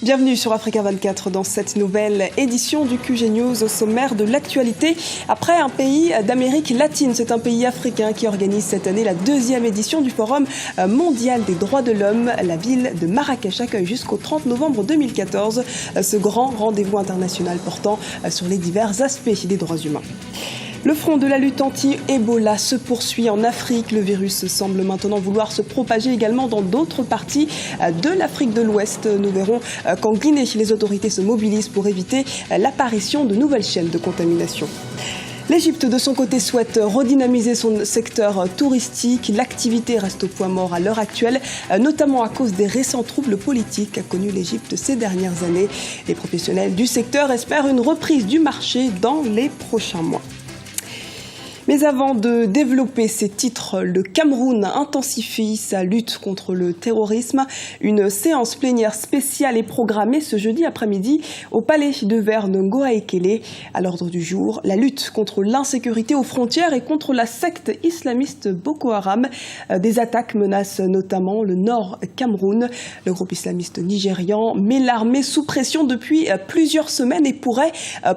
Bienvenue sur Africa 24 dans cette nouvelle édition du QG News au sommaire de l'actualité. Après un pays d'Amérique latine, c'est un pays africain qui organise cette année la deuxième édition du Forum mondial des droits de l'homme. La ville de Marrakech accueille jusqu'au 30 novembre 2014 ce grand rendez-vous international portant sur les divers aspects des droits humains. Le front de la lutte anti-Ebola se poursuit en Afrique. Le virus semble maintenant vouloir se propager également dans d'autres parties de l'Afrique de l'Ouest. Nous verrons qu'en Guinée, les autorités se mobilisent pour éviter l'apparition de nouvelles chaînes de contamination. L'Égypte, de son côté, souhaite redynamiser son secteur touristique. L'activité reste au point mort à l'heure actuelle, notamment à cause des récents troubles politiques qu'a connu l'Égypte ces dernières années. Les professionnels du secteur espèrent une reprise du marché dans les prochains mois. Mais avant de développer ces titres, le Cameroun intensifie sa lutte contre le terrorisme. Une séance plénière spéciale est programmée ce jeudi après-midi au palais de Verne-Ngoa-Ekele. À l'ordre du jour, la lutte contre l'insécurité aux frontières et contre la secte islamiste Boko Haram. Des attaques menacent notamment le nord Cameroun. Le groupe islamiste nigérian met l'armée sous pression depuis plusieurs semaines et pourrait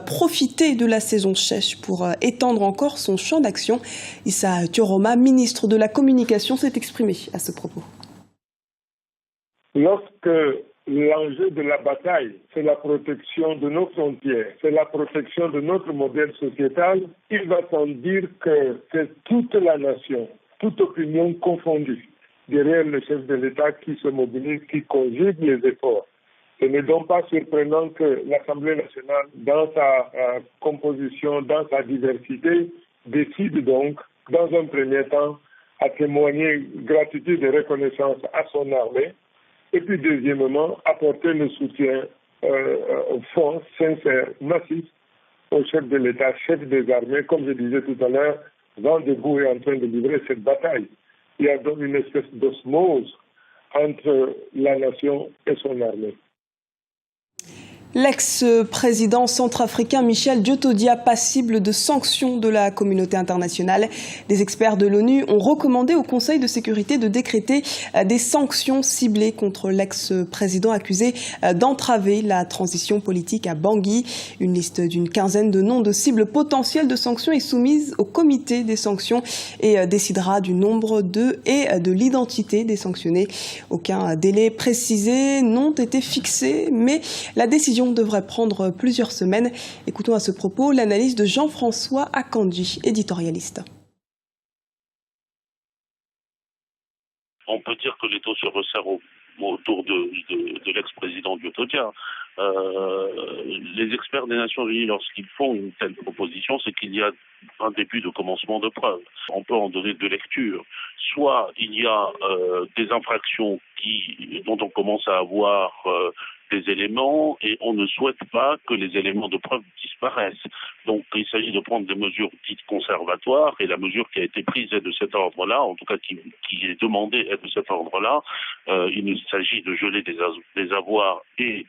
profiter de la saison sèche pour étendre encore son champ d'action. Issa Thioroma, ministre de la Communication, s'est exprimé à ce propos. Lorsque l'enjeu de la bataille, c'est la protection de nos frontières, c'est la protection de notre modèle sociétal, il va sans dire que c'est toute la nation, toute opinion confondue, derrière le chef de l'État qui se mobilise, qui conjugue les efforts. Ce n'est donc pas surprenant que l'Assemblée nationale, dans sa composition, dans sa diversité, décide donc, dans un premier temps, à témoigner gratitude et reconnaissance à son armée, et puis deuxièmement, apporter le soutien fort, sincère, massif au chef de l'État, chef des armées, comme je disais tout à l'heure, vent debout et en train de livrer cette bataille. Il y a donc une espèce d'osmose entre la nation et son armée. L'ex-président centrafricain Michel Djotodia passible de sanctions de la communauté internationale. Des experts de l'ONU ont recommandé au Conseil de sécurité de décréter des sanctions ciblées contre l'ex-président accusé d'entraver la transition politique à Bangui. Une liste d'une quinzaine de noms de cibles potentielles de sanctions est soumise au comité des sanctions et décidera du nombre et de l'identité des sanctionnés. Aucun délai précisé n'ont été fixés, mais la décision devrait prendre plusieurs semaines. Écoutons à ce propos l'analyse de Jean-François Akandji, éditorialiste. On peut dire que l'étau se resserre autour de l'ex-président Djotodia. Les experts des Nations Unies, lorsqu'ils font une telle proposition, c'est qu'il y a un début de commencement de preuve. On peut en donner deux lectures. Soit il y a des infractions dont on commence à avoir des éléments et on ne souhaite pas que les éléments de preuve disparaissent. Donc il s'agit de prendre des mesures dites conservatoires et la mesure qui a été prise est de cet ordre-là, en tout cas qui est demandée est de cet ordre-là. Il s'agit de geler des avoirs et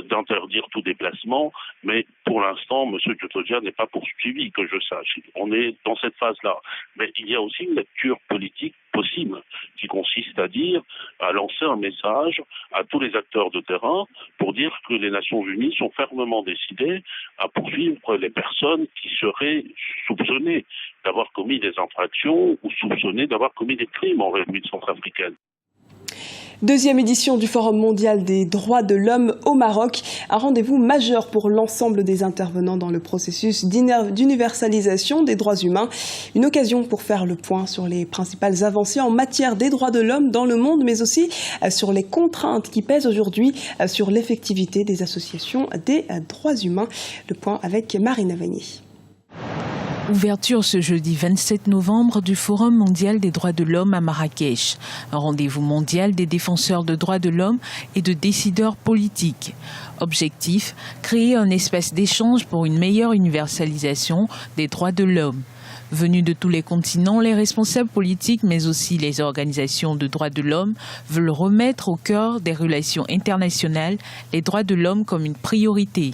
d'interdire tout déplacement, mais pour l'instant, M. Djotodia n'est pas poursuivi, que je sache. On est dans cette phase-là. Mais il y a aussi une lecture politique possible qui consiste à lancer un message à tous les acteurs de terrain pour dire que les Nations Unies sont fermement décidées à poursuivre les personnes qui seraient soupçonnées d'avoir commis des infractions ou soupçonnées d'avoir commis des crimes en République centrafricaine. Deuxième édition du Forum mondial des droits de l'homme au Maroc. Un rendez-vous majeur pour l'ensemble des intervenants dans le processus d'universalisation des droits humains. Une occasion pour faire le point sur les principales avancées en matière des droits de l'homme dans le monde, mais aussi sur les contraintes qui pèsent aujourd'hui sur l'effectivité des associations des droits humains. Le point avec Marina Vanier. Ouverture ce jeudi 27 novembre du Forum mondial des droits de l'homme à Marrakech, un rendez-vous mondial des défenseurs de droits de l'homme et de décideurs politiques. Objectif, créer un espace d'échange pour une meilleure universalisation des droits de l'homme. Venus de tous les continents, les responsables politiques, mais aussi les organisations de droits de l'homme, veulent remettre au cœur des relations internationales les droits de l'homme comme une priorité.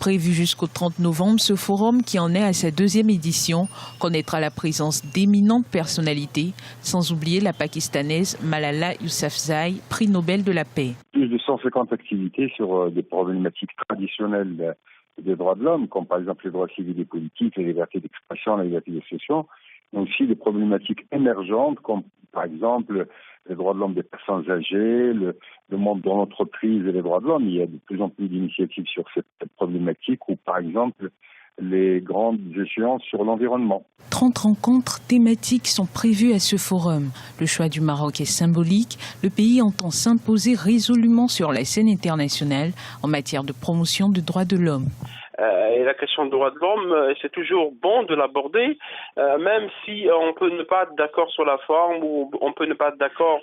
Prévu jusqu'au 30 novembre, ce forum, qui en est à sa 2e édition, connaîtra la présence d'éminentes personnalités, sans oublier la pakistanaise Malala Yousafzai, prix Nobel de la paix. Plus de 150 activités sur des problématiques traditionnelles des droits de l'homme, comme par exemple les droits civils et politiques, la liberté d'expression, la liberté d'expression, mais aussi des problématiques émergentes, comme par exemple les droits de l'homme des personnes âgées, le monde de l'entreprise et les droits de l'homme. Il y a de plus en plus d'initiatives sur cette problématique, ou par exemple les grandes échéances sur l'environnement. 30 rencontres thématiques sont prévues à ce forum. Le choix du Maroc est symbolique. Le pays entend s'imposer résolument sur la scène internationale en matière de promotion des droits de l'homme. Et la question des droits de l'homme, c'est toujours bon de l'aborder, même si on peut ne pas être d'accord sur la forme ou on peut ne pas être d'accord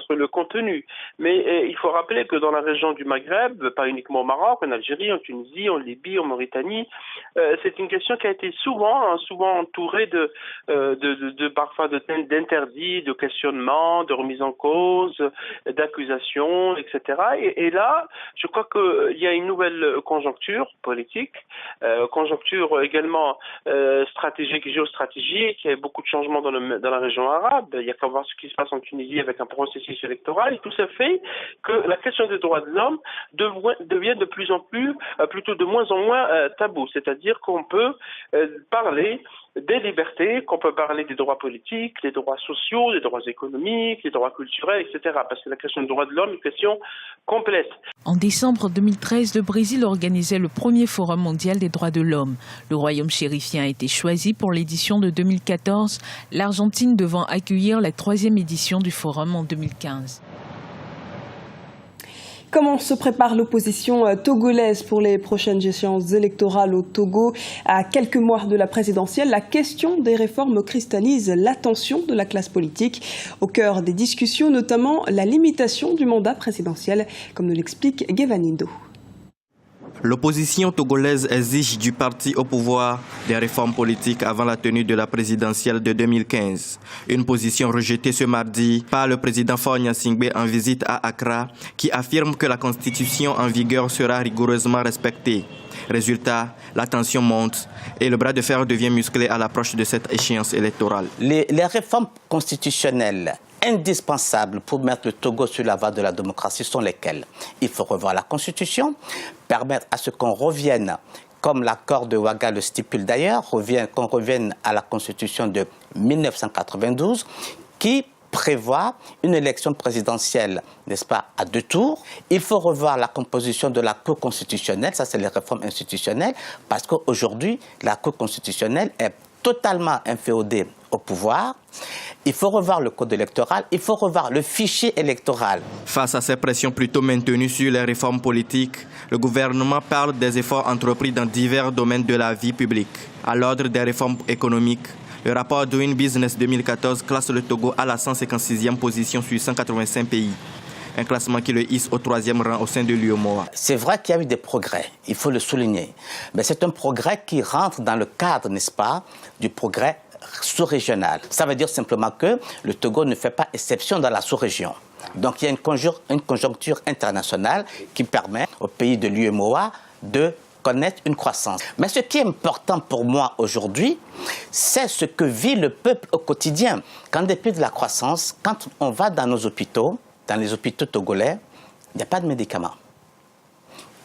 sur le contenu. Mais il faut rappeler que dans la région du Maghreb, pas uniquement au Maroc, en Algérie, en Tunisie, en Libye, en Mauritanie, c'est une question qui a été souvent entourée parfois d'interdits, de questionnements, de remises en cause, d'accusations, etc. Et là, je crois qu'il y a une nouvelle conjoncture politique, conjoncture également stratégique, géostratégique. Il y a beaucoup de changements dans la région arabe. Il y a qu'à voir ce qui se passe en Tunisie avec un processus électoral. Et tout ça fait que la question des droits de l'homme devient de plus en plus, plutôt de moins en moins tabou. C'est-à-dire qu'on peut parler des libertés, qu'on peut parler des droits politiques, des droits sociaux, des droits économiques, des droits culturels, etc. Parce que la question des droits de l'homme est une question complète. En décembre 2013, le Brésil organisait le premier forum mondial des droits de l'homme. Le royaume chérifien a été choisi pour l'édition de 2014, l'Argentine devant accueillir la 3e édition du forum en 2015. Comment se prépare l'opposition togolaise pour les prochaines échéances électorales au Togo? À quelques mois de la présidentielle, la question des réformes cristallise l'attention de la classe politique. Au cœur des discussions, notamment la limitation du mandat présidentiel, comme nous l'explique Guevanindo. L'opposition togolaise exige du parti au pouvoir des réformes politiques avant la tenue de la présidentielle de 2015. Une position rejetée ce mardi par le président Faure Gnassingbé en visite à Accra, qui affirme que la constitution en vigueur sera rigoureusement respectée. Résultat, la tension monte et le bras de fer devient musclé à l'approche de cette échéance électorale. Les réformes constitutionnelles indispensables pour mettre le Togo sur la voie de la démocratie sont lesquelles? Il faut revoir la Constitution, permettre à ce qu'on revienne, comme l'accord de Ouaga le stipule d'ailleurs, qu'on revienne à la Constitution de 1992, qui prévoit une élection présidentielle, n'est-ce pas, à 2 tours. Il faut revoir la composition de la Cour constitutionnelle, ça c'est les réformes institutionnelles, parce qu'aujourd'hui, la Cour constitutionnelle est totalement inféodée au pouvoir. Il faut revoir le code électoral, il faut revoir le fichier électoral. Face à ces pressions plutôt maintenues sur les réformes politiques, le gouvernement parle des efforts entrepris dans divers domaines de la vie publique. À l'ordre des réformes économiques, le rapport Doing Business 2014 classe le Togo à la 156e position sur 185 pays. Un classement qui le hisse au 3e rang au sein de l'UEMOA. C'est vrai qu'il y a eu des progrès, il faut le souligner. Mais c'est un progrès qui rentre dans le cadre, n'est-ce pas, du progrès sous-régional. Ça veut dire simplement que le Togo ne fait pas exception dans la sous-région. Donc il y a une conjoncture internationale qui permet aux pays de l'UEMOA de connaître une croissance. Mais ce qui est important pour moi aujourd'hui, c'est ce que vit le peuple au quotidien. Qu'en dépit de la croissance, quand on va dans nos hôpitaux, dans les hôpitaux togolais, il n'y a pas de médicaments.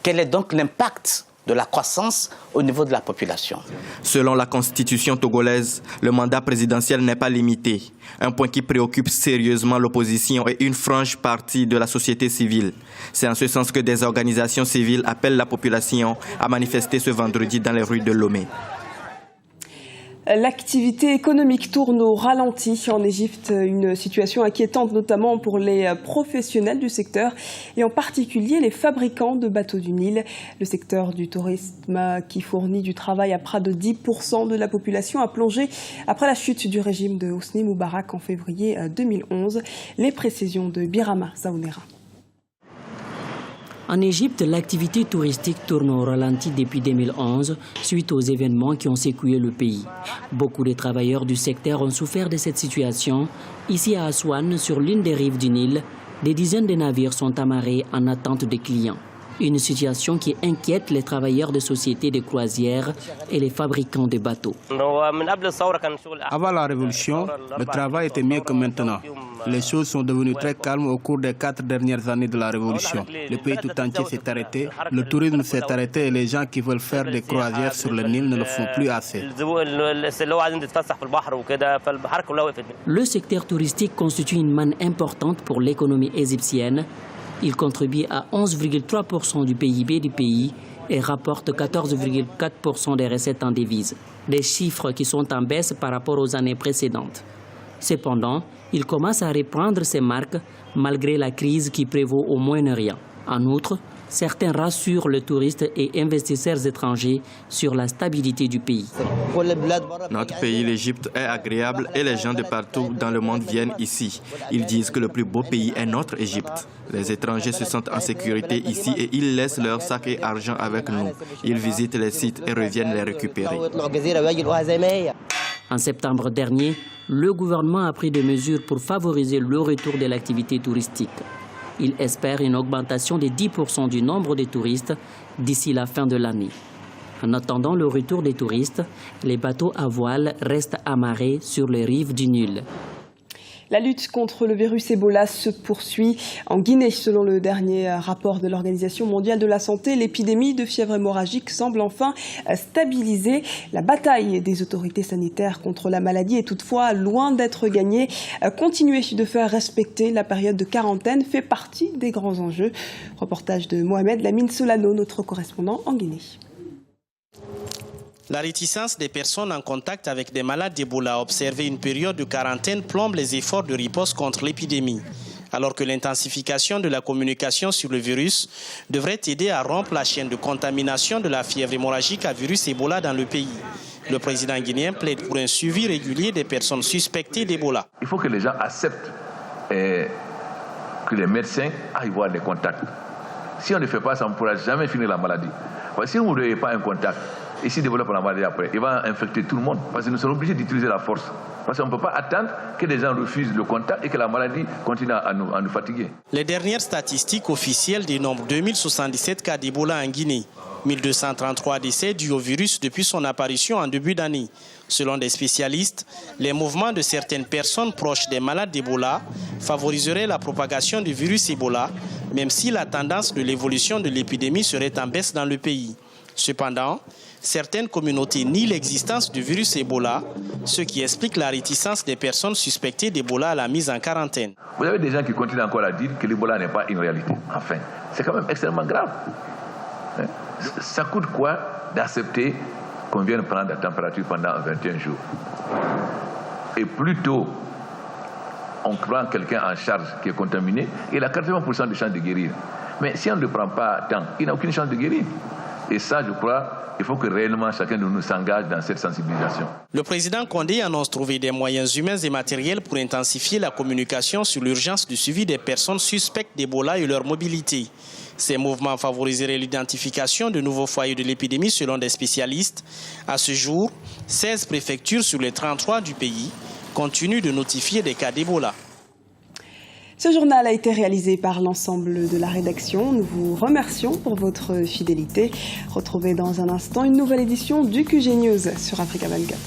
Quel est donc l'impact de la croissance au niveau de la population? Selon la constitution togolaise, le mandat présidentiel n'est pas limité. Un point qui préoccupe sérieusement l'opposition et une franche partie de la société civile. C'est en ce sens que des organisations civiles appellent la population à manifester ce vendredi dans les rues de Lomé. L'activité économique tourne au ralenti en Égypte, une situation inquiétante notamment pour les professionnels du secteur et en particulier les fabricants de bateaux du Nil. Le secteur du tourisme qui fournit du travail à près de 10% de la population a plongé après la chute du régime de Hosni Moubarak en février 2011. Les précisions de Birama Zaounera. En Égypte, l'activité touristique tourne au ralenti depuis 2011 suite aux événements qui ont secoué le pays. Beaucoup de travailleurs du secteur ont souffert de cette situation. Ici à Aswan, sur l'une des rives du Nil, des dizaines de navires sont amarrés en attente des clients. Une situation qui inquiète les travailleurs de sociétés de croisière et les fabricants de bateaux. Avant la révolution, le travail était mieux que maintenant. Les choses sont devenues très calmes au cours des 4 dernières années de la révolution. Le pays tout entier s'est arrêté, le tourisme s'est arrêté et les gens qui veulent faire des croisières sur le Nil ne le font plus assez. Le secteur touristique constitue une manne importante pour l'économie égyptienne. Il contribue à 11,3% du PIB du pays et rapporte 14,4% des recettes en devises. Des chiffres qui sont en baisse par rapport aux années précédentes. Cependant, il commence à reprendre ses marques malgré la crise qui prévaut au Moyen-Orient. En outre, certains rassurent les touristes et investisseurs étrangers sur la stabilité du pays. Notre pays, l'Égypte, est agréable et les gens de partout dans le monde viennent ici. Ils disent que le plus beau pays est notre Égypte. Les étrangers se sentent en sécurité ici et ils laissent leur sac et argent avec nous. Ils visitent les sites et reviennent les récupérer. En septembre dernier, le gouvernement a pris des mesures pour favoriser le retour de l'activité touristique. Il espère une augmentation de 10% du nombre de touristes d'ici la fin de l'année. En attendant le retour des touristes, les bateaux à voile restent amarrés sur les rives du Nil. La lutte contre le virus Ebola se poursuit en Guinée. Selon le dernier rapport de l'Organisation mondiale de la santé, l'épidémie de fièvre hémorragique semble enfin stabilisée. La bataille des autorités sanitaires contre la maladie est toutefois loin d'être gagnée. Continuer de faire respecter la période de quarantaine fait partie des grands enjeux. Reportage de Mohamed Lamine Solano, notre correspondant en Guinée. La réticence des personnes en contact avec des malades d'Ebola à observer une période de quarantaine plombe les efforts de riposte contre l'épidémie. Alors que l'intensification de la communication sur le virus devrait aider à rompre la chaîne de contamination de la fièvre hémorragique à virus Ebola dans le pays. Le président guinéen plaide pour un suivi régulier des personnes suspectées d'Ebola. Il faut que les gens acceptent que les médecins aillent voir les contacts. Si on ne fait pas ça, on ne pourra jamais finir la maladie. Si vous n'avez pas un contact, et s'il développe la maladie après, il va infecter tout le monde. Parce que nous sommes obligés d'utiliser la force. Parce qu'on ne peut pas attendre que les gens refusent le contact et que la maladie continue à nous fatiguer. Les dernières statistiques officielles dénombrent 2077 cas d'Ebola en Guinée. 1233 décès dus au virus depuis son apparition en début d'année. Selon des spécialistes, les mouvements de certaines personnes proches des malades d'Ebola favoriseraient la propagation du virus Ebola, même si la tendance de l'évolution de l'épidémie serait en baisse dans le pays. Cependant, certaines communautés nient l'existence du virus Ebola, ce qui explique la réticence des personnes suspectées d'Ebola à la mise en quarantaine. Vous avez des gens qui continuent encore à dire que l'Ebola n'est pas une réalité. Enfin, c'est quand même extrêmement grave. Ça coûte quoi d'accepter qu'on vienne prendre la température pendant 21 jours? Et plutôt, on prend quelqu'un en charge qui est contaminé, il a 80% de chance de guérir. Mais si on ne le prend pas tant, il n'a aucune chance de guérir. Et ça, je crois, il faut que réellement chacun de nous s'engage dans cette sensibilisation. Le président Condé annonce trouver des moyens humains et matériels pour intensifier la communication sur l'urgence du suivi des personnes suspectes d'Ebola et leur mobilité. Ces mouvements favoriseraient l'identification de nouveaux foyers de l'épidémie selon des spécialistes. À ce jour, 16 préfectures sur les 33 du pays continuent de notifier des cas d'Ebola. Ce journal a été réalisé par l'ensemble de la rédaction. Nous vous remercions pour votre fidélité. Retrouvez dans un instant une nouvelle édition du QG News sur Africa 24.